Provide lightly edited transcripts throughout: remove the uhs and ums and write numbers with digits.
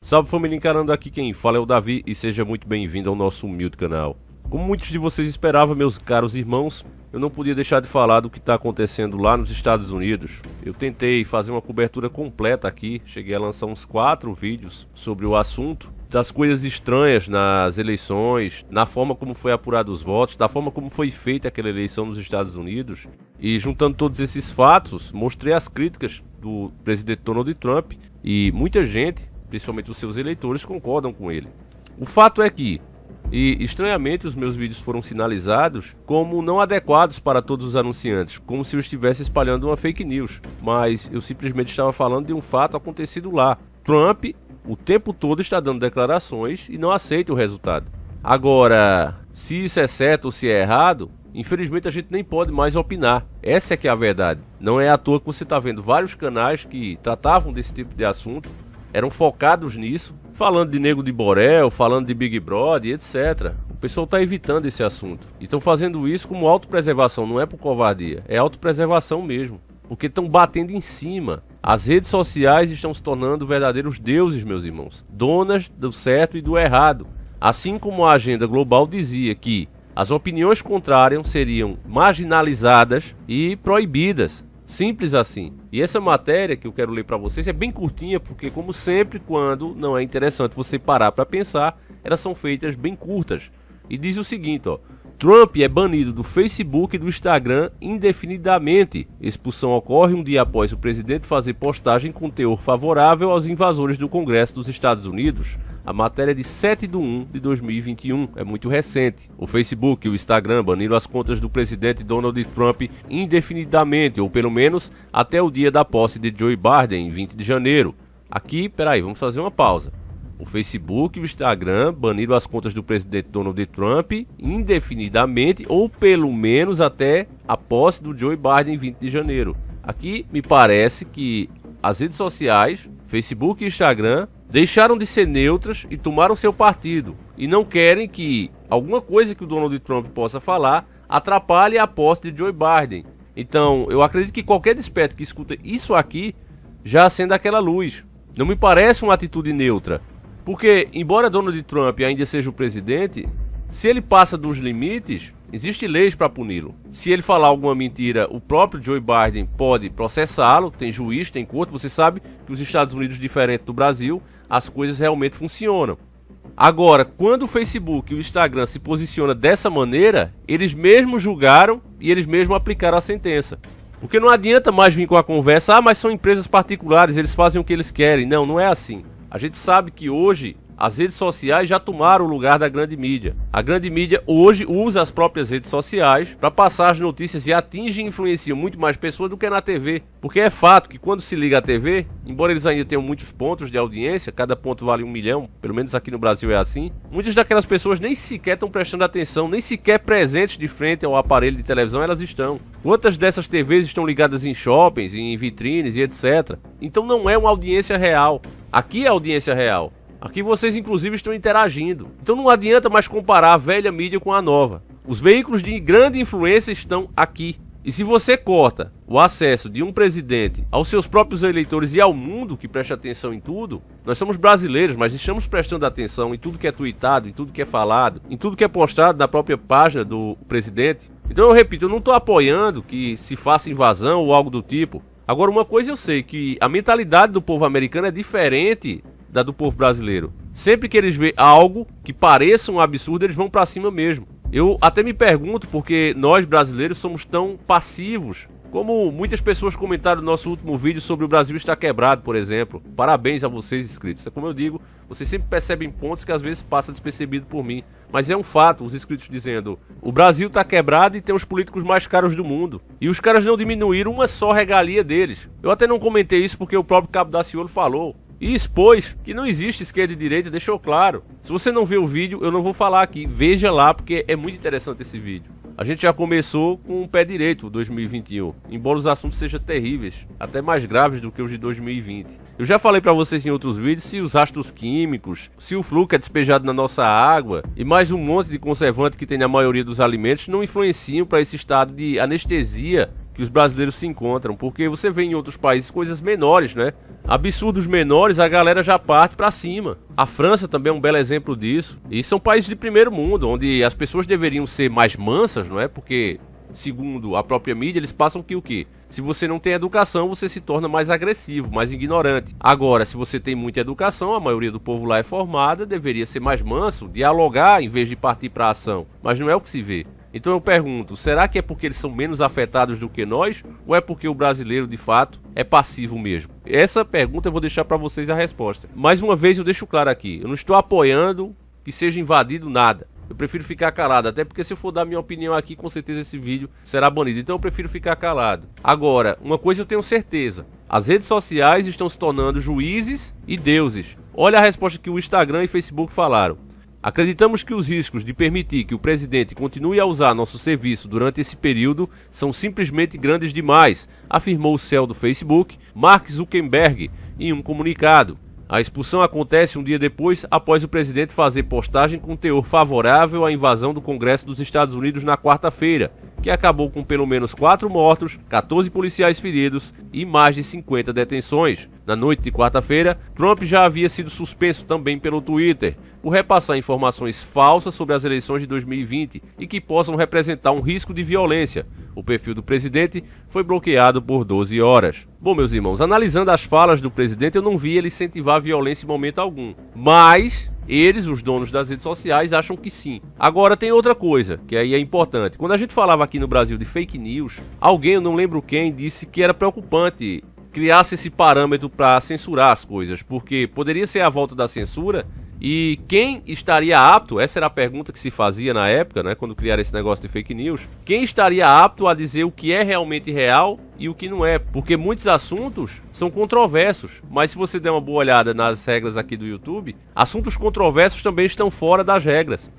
Salve família, encarando aqui quem fala é o Davi e seja muito bem-vindo ao nosso humilde canal. Como muitos de vocês esperavam, meus caros irmãos, eu não podia deixar de falar do que está acontecendo lá nos Estados Unidos. Eu tentei fazer uma cobertura completa aqui, cheguei a lançar uns 4 vídeos sobre o assunto, das coisas estranhas nas eleições, na forma como foi apurado os votos, da forma como foi feita aquela eleição nos Estados Unidos. E juntando todos esses fatos, mostrei as críticas do presidente Donald Trump e muita gente, principalmente os seus eleitores, concordam com ele. O fato é que, e estranhamente, os meus vídeos foram sinalizados como não adequados para todos os anunciantes, como se eu estivesse espalhando uma fake news, mas eu simplesmente estava falando de um fato acontecido lá. Trump, o tempo todo, está dando declarações e não aceita o resultado. Agora, se isso é certo ou se é errado, infelizmente a gente nem pode mais opinar. Essa é que é a verdade. Não é à toa que você está vendo vários canais que tratavam desse tipo de assunto, eram focados nisso, falando de Nego de Borel, falando de Big Brother, etc. O pessoal está evitando esse assunto. E estão fazendo isso como autopreservação, não é por covardia, é autopreservação mesmo. Porque estão batendo em cima. As redes sociais estão se tornando verdadeiros deuses, meus irmãos. Donas do certo e do errado. Assim como a agenda global dizia que as opiniões contrárias seriam marginalizadas e proibidas. Simples assim. E essa matéria que eu quero ler para vocês é bem curtinha, porque como sempre, quando não é interessante você parar para pensar, elas são feitas bem curtas. E diz o seguinte, ó: Trump é banido do Facebook e do Instagram indefinidamente. Expulsão ocorre um dia após o presidente fazer postagem com teor favorável aos invasores do Congresso dos Estados Unidos. A matéria é de 7/1/2021, é muito recente. O Facebook e o Instagram baniram as contas do presidente Donald Trump indefinidamente, ou pelo menos até o dia da posse de Joe Biden, em 20 de janeiro. Aqui, peraí, vamos fazer uma pausa. O Facebook e o Instagram baniram as contas do presidente Donald Trump indefinidamente, ou pelo menos até a posse do Joe Biden em 20 de janeiro. Aqui me parece que as redes sociais, Facebook e Instagram, deixaram de ser neutras e tomaram seu partido. E não querem que alguma coisa que o Donald Trump possa falar atrapalhe a posse de Joe Biden. Então, eu acredito que qualquer desperto que escuta isso aqui já acende aquela luz. Não me parece uma atitude neutra. Porque, embora Donald Trump ainda seja o presidente, se ele passa dos limites, existem leis para puni-lo. Se ele falar alguma mentira, o próprio Joe Biden pode processá-lo, tem juiz, tem corte. Você sabe que os Estados Unidos, diferente do Brasil, as coisas realmente funcionam. Agora, quando o Facebook e o Instagram se posicionam dessa maneira, eles mesmos julgaram e eles mesmos aplicaram a sentença. Porque não adianta mais vir com a conversa, mas são empresas particulares, eles fazem o que eles querem. Não, não é assim. A gente sabe que hoje as redes sociais já tomaram o lugar da grande mídia. A grande mídia hoje usa as próprias redes sociais para passar as notícias e atinge e influencia muito mais pessoas do que na TV. Porque é fato que quando se liga à TV, embora eles ainda tenham muitos pontos de audiência, cada ponto vale 1 milhão, pelo menos aqui no Brasil é assim, muitas daquelas pessoas nem sequer estão prestando atenção, nem sequer presentes de frente ao aparelho de televisão elas estão. Quantas dessas TVs estão ligadas em shoppings, em vitrines e etc. Então não é uma audiência real. Aqui é audiência real. Aqui vocês inclusive estão interagindo. Então não adianta mais comparar a velha mídia com a nova. Os veículos de grande influência estão aqui. E se você corta o acesso de um presidente aos seus próprios eleitores e ao mundo que presta atenção em tudo, nós somos brasileiros, mas estamos prestando atenção em tudo que é tweetado, em tudo que é falado, em tudo que é postado na própria página do presidente. Então eu repito, eu não estou apoiando que se faça invasão ou algo do tipo. Agora, uma coisa eu sei, que a mentalidade do povo americano é diferente da do povo brasileiro. Sempre que eles veem algo que pareça um absurdo, eles vão pra cima mesmo. Eu até me pergunto porque nós brasileiros somos tão passivos. Como muitas pessoas comentaram no nosso último vídeo sobre o Brasil estar quebrado, por exemplo. Parabéns a vocês, inscritos. Como eu digo, vocês sempre percebem pontos que às vezes passam despercebido por mim. Mas é um fato, os inscritos dizendo: o Brasil está quebrado e tem os políticos mais caros do mundo. E os caras não diminuíram uma só regalia deles. Eu até não comentei isso porque o próprio Cabo Daciolo falou. E expôs que não existe esquerda e direita, deixou claro. Se você não vê o vídeo, eu não vou falar aqui. Veja lá, porque é muito interessante esse vídeo. A gente já começou com o pé direito, 2021. Embora os assuntos sejam terríveis, até mais graves do que os de 2020. Eu já falei pra vocês em outros vídeos se os rastros químicos, se o flúor que é despejado na nossa água e mais um monte de conservante que tem na maioria dos alimentos não influenciam para esse estado de anestesia que os brasileiros se encontram, porque você vê em outros países coisas menores, né? Absurdos menores, a galera já parte pra cima. A França também é um belo exemplo disso. E são países de primeiro mundo, onde as pessoas deveriam ser mais mansas, não é? Porque, segundo a própria mídia, eles passam que o quê? Se você não tem educação, você se torna mais agressivo, mais ignorante. Agora, se você tem muita educação, a maioria do povo lá é formada, deveria ser mais manso, dialogar em vez de partir para a ação. Mas não é o que se vê. Então eu pergunto, será que é porque eles são menos afetados do que nós? Ou é porque o brasileiro, de fato, é passivo mesmo? Essa pergunta eu vou deixar para vocês a resposta. Mais uma vez eu deixo claro aqui, eu não estou apoiando que seja invadido nada. Eu prefiro ficar calado, até porque se eu for dar minha opinião aqui, com certeza esse vídeo será banido. Então eu prefiro ficar calado. Agora, uma coisa eu tenho certeza. As redes sociais estão se tornando juízes e deuses. Olha a resposta que o Instagram e Facebook falaram. Acreditamos que os riscos de permitir que o presidente continue a usar nosso serviço durante esse período são simplesmente grandes demais, afirmou o CEO do Facebook, Mark Zuckerberg, em um comunicado. A expulsão acontece um dia depois, após o presidente fazer postagem com teor favorável à invasão do Congresso dos Estados Unidos na quarta-feira, que acabou com pelo menos 4 mortos, 14 policiais feridos e mais de 50 detenções. Na noite de quarta-feira, Trump já havia sido suspenso também pelo Twitter, por repassar informações falsas sobre as eleições de 2020 e que possam representar um risco de violência. O perfil do presidente foi bloqueado por 12 horas. Bom, meus irmãos, analisando as falas do presidente, eu não vi ele incentivar a violência em momento algum. Mas eles, os donos das redes sociais, acham que sim. Agora tem outra coisa, que aí é importante. Quando a gente falava aqui no Brasil de fake news, alguém, eu não lembro quem, disse que era preocupante criasse esse parâmetro para censurar as coisas, porque poderia ser a volta da censura. E quem estaria apto, essa era a pergunta que se fazia na época, né, quando criaram esse negócio de fake news, quem estaria apto a dizer o que é realmente real e o que não é, porque muitos assuntos são controversos, mas se você der uma boa olhada nas regras aqui do YouTube, assuntos controversos também estão fora das regras.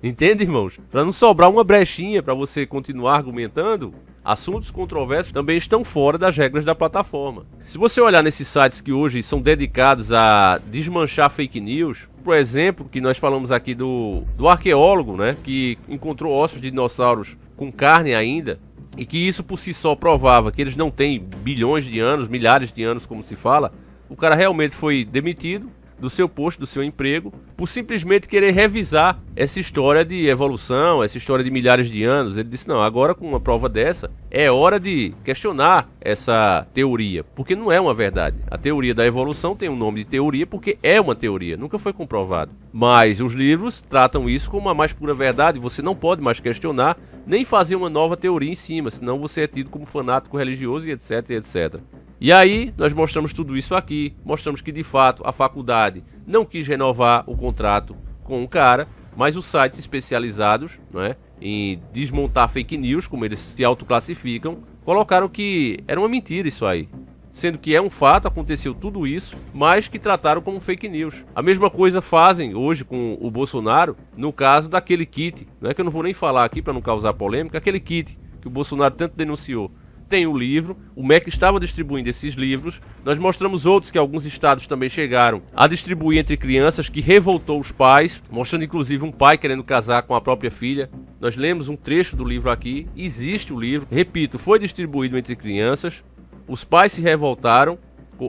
Entende, irmãos? Para não sobrar uma brechinha para você continuar argumentando, assuntos controversos também estão fora das regras da plataforma. Se você olhar nesses sites que hoje são dedicados a desmanchar fake news, por exemplo, que nós falamos aqui do arqueólogo, né, que encontrou ossos de dinossauros com carne ainda, e que isso por si só provava que eles não têm bilhões de anos, milhares de anos, como se fala, o cara realmente foi demitido do seu posto, do seu emprego, por simplesmente querer revisar essa história de evolução, essa história de milhares de anos. Ele disse, não, agora com uma prova dessa, é hora de questionar essa teoria, porque não é uma verdade. A teoria da evolução tem um nome de teoria porque é uma teoria, nunca foi comprovado. Mas os livros tratam isso como a mais pura verdade, você não pode mais questionar, nem fazer uma nova teoria em cima, senão você é tido como fanático religioso e etc, etc. E aí, nós mostramos tudo isso aqui, mostramos que de fato a faculdade não quis renovar o contrato com o cara, mas os sites especializados, não é, em desmontar fake news, como eles se autoclassificam, colocaram que era uma mentira isso aí. Sendo que é um fato, aconteceu tudo isso, mas que trataram como fake news. A mesma coisa fazem hoje com o Bolsonaro, no caso daquele kit, não é que eu não vou nem falar aqui para não causar polêmica, aquele kit que o Bolsonaro tanto denunciou. Tem o livro, o MEC estava distribuindo esses livros, nós mostramos outros que alguns estados também chegaram a distribuir entre crianças, que revoltou os pais, mostrando inclusive um pai querendo casar com a própria filha. Nós lemos um trecho do livro aqui, existe o livro, repito, foi distribuído entre crianças, os pais se revoltaram,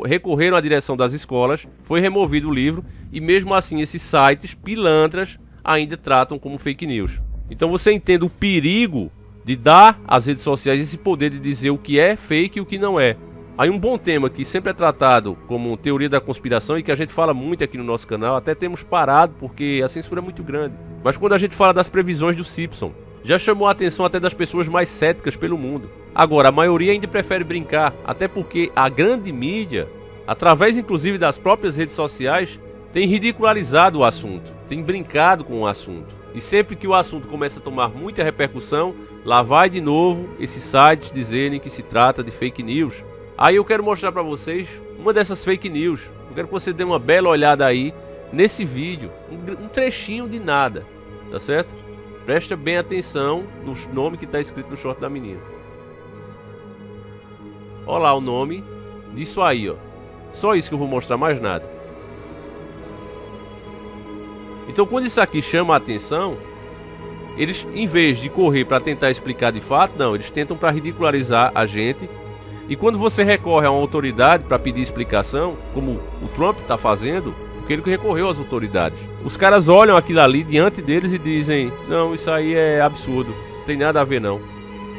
recorreram à direção das escolas, foi removido o livro e mesmo assim esses sites pilantras ainda tratam como fake news. Então você entende o perigo de dar às redes sociais esse poder de dizer o que é fake e o que não é. Aí um bom tema que sempre é tratado como teoria da conspiração e que a gente fala muito aqui no nosso canal, até temos parado porque a censura é muito grande. Mas quando a gente fala das previsões do Simpson, já chamou a atenção até das pessoas mais céticas pelo mundo. Agora, a maioria ainda prefere brincar, até porque a grande mídia, através inclusive das próprias redes sociais, tem ridicularizado o assunto, tem brincado com o assunto. E sempre que o assunto começa a tomar muita repercussão, lá vai de novo esses sites dizerem que se trata de fake news. Aí eu quero mostrar para vocês uma dessas fake news. Eu quero que você dê uma bela olhada aí nesse vídeo, um trechinho de nada, tá certo? Presta bem atenção no nome que está escrito no short da menina. Olha lá o nome disso aí, ó. Só isso que eu vou mostrar, mais nada. Então quando isso aqui chama a atenção, eles, em vez de correr para tentar explicar de fato, não, eles tentam para ridicularizar a gente. E quando você recorre a uma autoridade para pedir explicação, como o Trump está fazendo, porque ele recorreu às autoridades, os caras olham aquilo ali diante deles e dizem: não, isso aí é absurdo, não tem nada a ver não.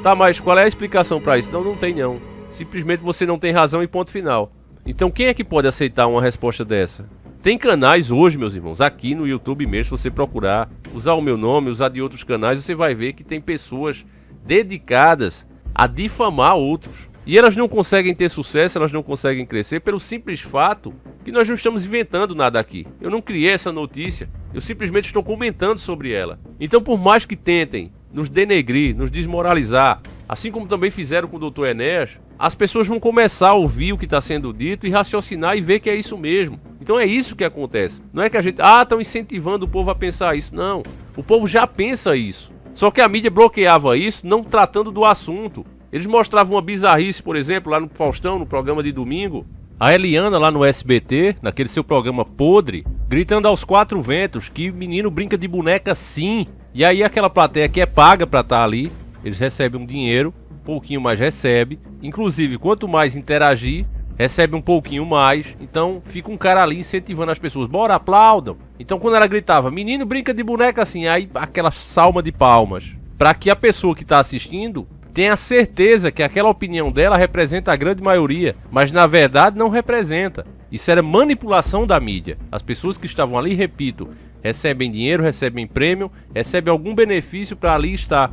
Tá, mas qual é a explicação para isso? Não, não tem não. Simplesmente você não tem razão e ponto final. Então quem é que pode aceitar uma resposta dessa? Tem canais hoje, meus irmãos, aqui no YouTube mesmo, se você procurar, usar o meu nome, usar de outros canais, você vai ver que tem pessoas dedicadas a difamar outros. E elas não conseguem ter sucesso, elas não conseguem crescer pelo simples fato que nós não estamos inventando nada aqui. Eu não criei essa notícia, eu simplesmente estou comentando sobre ela. Então, por mais que tentem nos denegrir, nos desmoralizar, assim como também fizeram com o Dr. Enéas, as pessoas vão começar a ouvir o que está sendo dito e raciocinar e ver que é isso mesmo. Então é isso que acontece. Não é que a gente, estão incentivando o povo a pensar isso. Não, o povo já pensa isso. Só que a mídia bloqueava isso, não tratando do assunto. Eles mostravam uma bizarrice, por exemplo, lá no Faustão, no programa de domingo. A Eliana lá no SBT, naquele seu programa podre, gritando aos quatro ventos que menino brinca de boneca sim. E aí aquela plateia que é paga pra estar ali, eles recebem um dinheiro, um pouquinho mais recebe. Inclusive, quanto mais interagir, recebe um pouquinho mais. Então fica um cara ali incentivando as pessoas: bora, aplaudam. Então quando ela gritava, menino brinca de boneca assim, aí aquela salva de palmas. Pra que a pessoa que tá assistindo tenha certeza que aquela opinião dela representa a grande maioria, mas na verdade não representa. Isso era manipulação da mídia. As pessoas que estavam ali, repito, recebem dinheiro, recebem prêmio, recebem algum benefício para ali estar.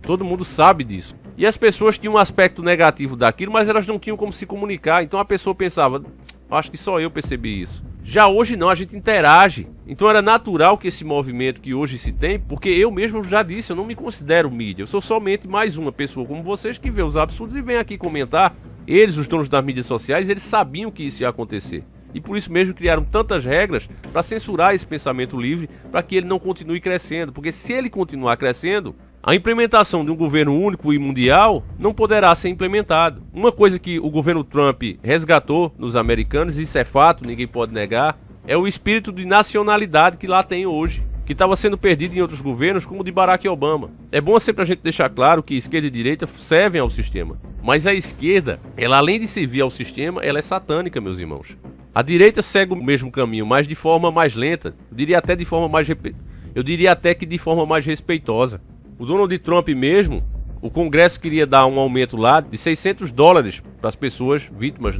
Todo mundo sabe disso. E as pessoas tinham um aspecto negativo daquilo, mas elas não tinham como se comunicar. Então a pessoa pensava: acho que só eu percebi isso. Já hoje não, a gente interage. Então era natural que esse movimento que hoje se tem, porque eu mesmo já disse, eu não me considero mídia. Eu sou somente mais uma pessoa como vocês que vê os absurdos e vem aqui comentar. Eles, os donos das mídias sociais, eles sabiam que isso ia acontecer. E por isso mesmo criaram tantas regras para censurar esse pensamento livre, para que ele não continue crescendo. Porque se ele continuar crescendo, a implementação de um governo único e mundial não poderá ser implementado. Uma coisa que o governo Trump resgatou nos americanos, isso é fato, ninguém pode negar, é o espírito de nacionalidade que lá tem hoje, que estava sendo perdido em outros governos, como o de Barack Obama. É bom sempre a gente deixar claro que esquerda e direita servem ao sistema. Mas a esquerda, ela além de servir ao sistema, ela é satânica, meus irmãos. A direita segue o mesmo caminho, mas de forma mais lenta. Eu diria até que de forma mais respeitosa. O Donald Trump mesmo, o Congresso queria dar um aumento lá de $600 para as pessoas vítimas,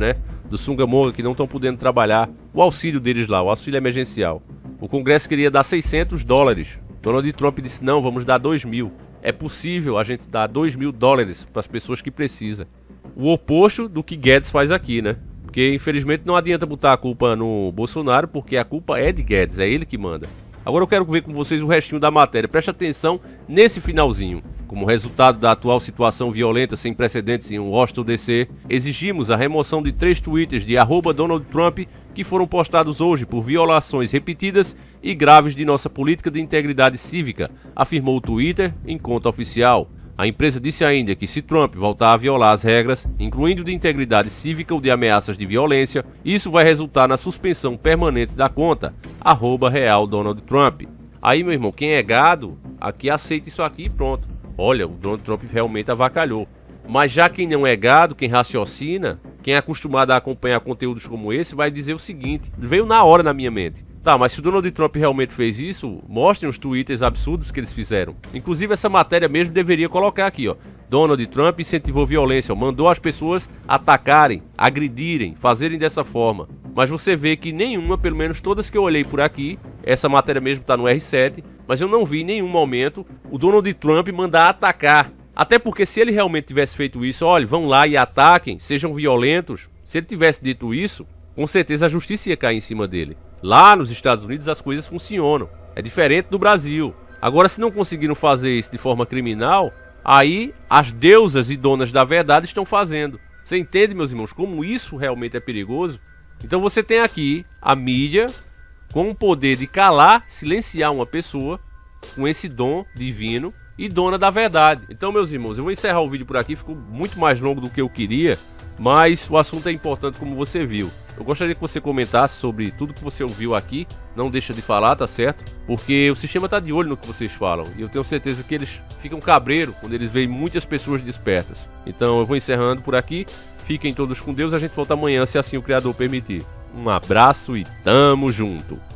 do Sungamonga, que não estão podendo trabalhar. O auxílio deles lá, o auxílio emergencial. O Congresso queria dar $600. Donald Trump disse: não, vamos dar 2.000. É possível a gente dar $2.000 para as pessoas que precisam. O oposto do que Guedes faz aqui, Porque infelizmente não adianta botar a culpa no Bolsonaro, porque a culpa é de Guedes, é ele que manda. Agora eu quero ver com vocês o restinho da matéria. Preste atenção nesse finalzinho. Como resultado da atual situação violenta sem precedentes em Washington DC, exigimos a remoção de 3 tweets de @DonaldTrump que foram postados hoje por violações repetidas e graves de nossa política de integridade cívica, afirmou o Twitter em conta oficial. A empresa disse ainda que se Trump voltar a violar as regras, incluindo de integridade cívica ou de ameaças de violência, isso vai resultar na suspensão permanente da conta, @RealDonaldTrump. Aí, meu irmão, quem é gado, aqui aceita isso aqui e pronto. Olha, o Donald Trump realmente avacalhou. Mas já quem não é gado, quem raciocina, quem é acostumado a acompanhar conteúdos como esse, vai dizer o seguinte, veio na hora na minha mente. Tá, mas se o Donald Trump realmente fez isso, mostrem os tweets absurdos que eles fizeram. Inclusive essa matéria mesmo deveria colocar aqui, Donald Trump incentivou violência, mandou as pessoas atacarem, agredirem, fazerem dessa forma. Mas você vê que nenhuma, pelo menos todas que eu olhei por aqui, essa matéria mesmo está no R7, mas eu não vi em nenhum momento o Donald Trump mandar atacar. Até porque se ele realmente tivesse feito isso, olha, vão lá e ataquem, sejam violentos. Se ele tivesse dito isso, com certeza a justiça ia cair em cima dele. Lá nos Estados Unidos as coisas funcionam. É diferente do Brasil. Agora, se não conseguiram fazer isso de forma criminal, aí as deusas e donas da verdade estão fazendo. Você entende, meus irmãos, como isso realmente é perigoso? Então você tem aqui a mídia com o poder de calar, silenciar uma pessoa com esse dom divino e dona da verdade. Então, meus irmãos, eu vou encerrar o vídeo por aqui. Ficou muito mais longo do que eu queria, mas o assunto é importante, como você viu. eu gostaria que você comentasse sobre tudo que você ouviu aqui. Não deixa de falar, tá certo? Porque o sistema tá de olho no que vocês falam. E eu tenho certeza que eles ficam cabreiro quando eles veem muitas pessoas despertas. Então eu vou encerrando por aqui. Fiquem todos com Deus. A gente volta amanhã, se assim o Criador permitir. Um abraço e tamo junto!